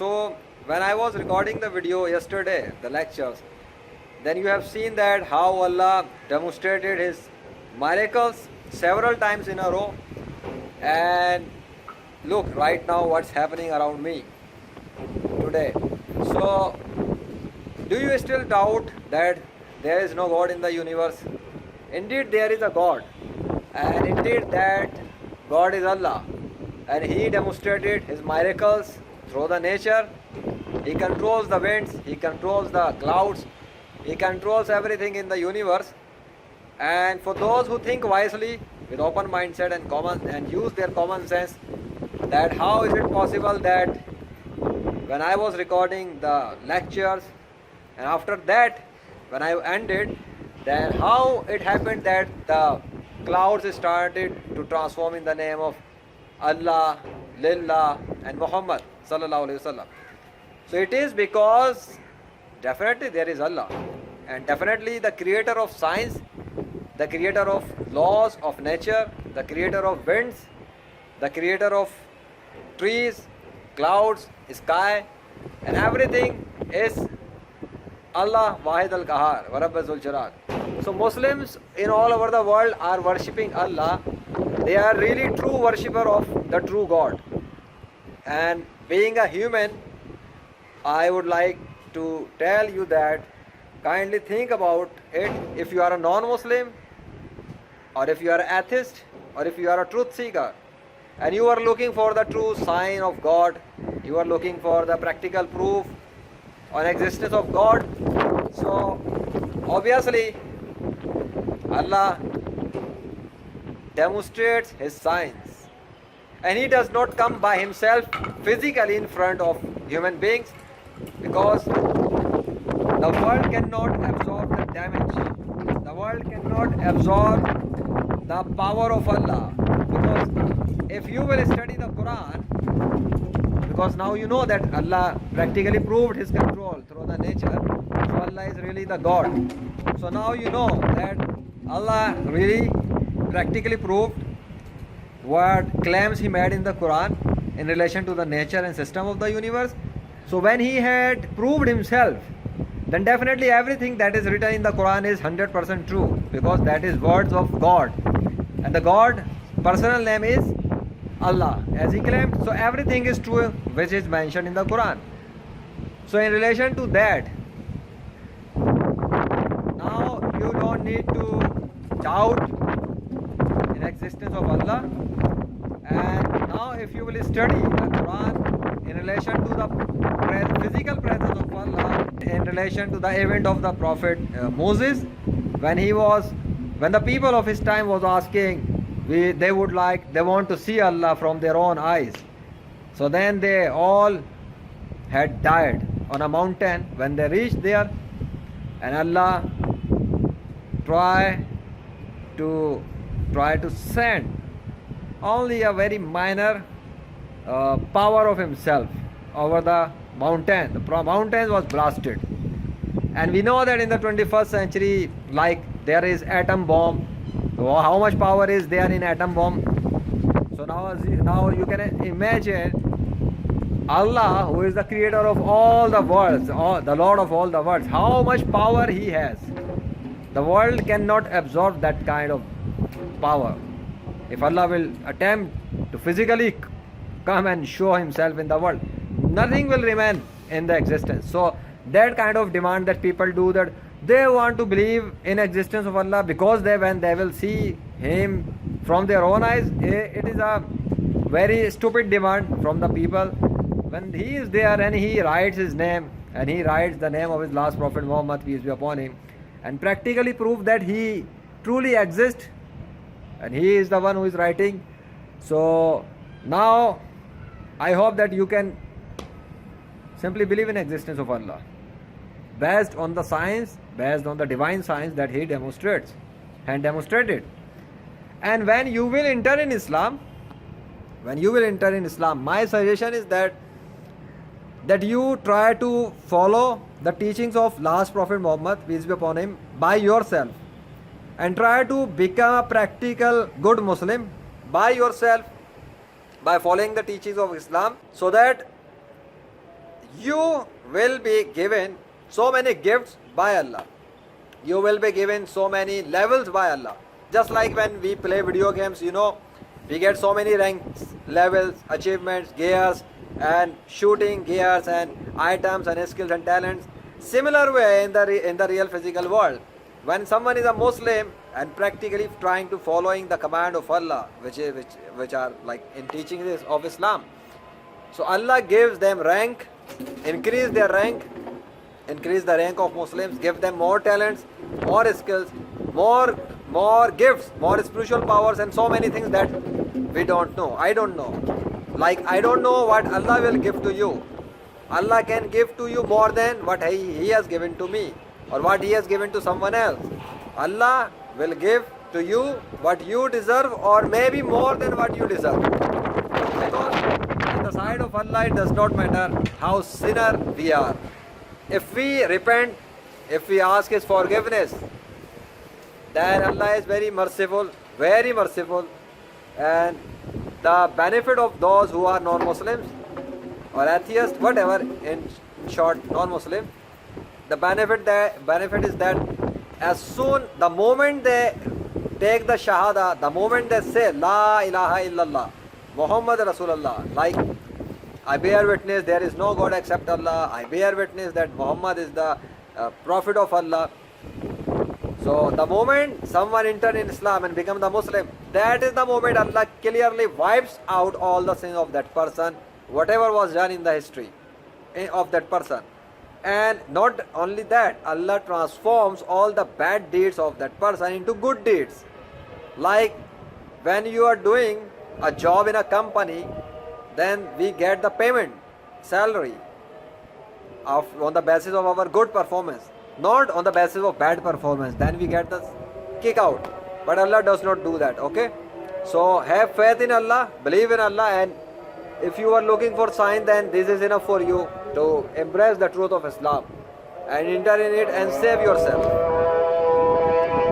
So when I was recording the video yesterday, the lectures, then you have seen that how Allah demonstrated His miracles several times in a row. And look right now what's happening around me today. So do you still doubt that there is no God in the universe? Indeed there is a God, and indeed that God is Allah, and He demonstrated His miracles through the nature. He controls the winds, He controls the clouds, He controls everything in the universe. And for those who think wisely with open mindset and use their common sense, that how is it possible that when I was recording the lectures and after that when I ended, then how it happened that the clouds started to transform in the name of Allah, Lillah and Muhammad sallallahu alaihi wasallam. So it is because definitely there is Allah, and definitely the creator of science, the creator of laws of nature, the creator of winds, the creator of trees, clouds, sky, and everything is Allah Wahid al-Qahar, wa Rabb Zul-Jalal. So Muslims in all over the world are worshipping Allah. They are really true worshipper of the true God. And being a human, I would like to tell you that kindly think about it. If you are a non-Muslim, or if you are an atheist, or if you are a truth seeker, and you are looking for the true sign of God, you are looking for the practical proof on existence of God. So obviously Allah demonstrates His signs, and He does not come by Himself physically in front of human beings, because the world cannot absorb the damage, the world cannot absorb the power of Allah. Because if you will study the Quran, because now you know that Allah practically proved His control through the nature, so Allah is really the God. So now you know that Allah really practically proved what claims He made in the Quran in relation to the nature and system of the universe. So when He had proved Himself, then definitely everything that is written in the Quran is 100% true, because that is words of God, and the God personal name is Allah, as He claimed. So everything is true which is mentioned in the Quran. So in relation to that, now you don't need to doubt in existence of Allah. And now if you will study the Quran in relation to the physical presence of Allah, in relation to the event of the Prophet Moses, when the people of his time was asking, they want to see Allah from their own eyes. So then they all had died on a mountain when they reached there, and Allah tried to send only a very minor power of Himself over the mountain. The mountain was blasted, and we know that in the 21st century, like there is atom bomb. So how much power is there in atom bomb? So now you can imagine Allah, who is the creator of all the worlds, the Lord of all the worlds, how much power He has. The world cannot absorb that kind of power. If Allah will attempt to physically come and show Himself in the world, nothing will remain in the existence. So that kind of demand that people do, that they want to believe in existence of Allah because when they will see Him from their own eyes, it is a very stupid demand from the people. When He is there and He writes His name, and He writes the name of His last Prophet Muhammad, peace be upon him, and practically prove that He truly exists, and He is the one who is writing. So now I hope that you can simply believe in existence of Allah based on the science, based on the divine science that He demonstrates and demonstrated. And when you will enter in Islam, my suggestion is that you try to follow the teachings of last Prophet Muhammad, peace be upon him, by yourself, and try to become a practical good Muslim by yourself, by following the teachings of Islam, so that you will be given so many gifts by Allah. You will be given so many levels by Allah. Just like when we play video games, we get so many ranks, levels, achievements, gears, and shooting gears, and items, and skills and talents. Similar way in the real physical world, when someone is a Muslim and practically trying to following the command of Allah, which are like in teaching this of Islam, so Allah gives them rank, increase their rank, increase the rank of Muslims, give them more talents, more skills, more gifts, more spiritual powers, and so many things that we don't know. I don't know. Like I don't know what Allah will give to you. Allah can give to you more than what He has given to me, or what He has given to someone else. Allah will give to you what you deserve, or maybe more than what you deserve. Because in the sight of Allah, it does not matter how sinner we are. If we repent, if we ask His forgiveness, then Allah is very merciful, and the benefit of those who are non-Muslims or atheists, whatever, in short, non-Muslim, the benefit is that as soon, the moment they take the Shahada, the moment they say La ilaha illallah, Muhammad Rasulullah, like I bear witness there is no God except Allah, I bear witness that Muhammad is the Prophet of Allah. So the moment someone enters in Islam and becomes the Muslim, that is the moment Allah clearly wipes out all the sins of that person, whatever was done in the history of that person. And not only that, Allah transforms all the bad deeds of that person into good deeds. Like when you are doing a job in a company, then we get the payment, salary, on the basis of our good performance, not on the basis of bad performance. Then we get the kick out. But Allah does not do that, okay? So have faith in Allah, believe in Allah, and if you are looking for sign, then this is enough for you to embrace the truth of Islam and enter in it and save yourself.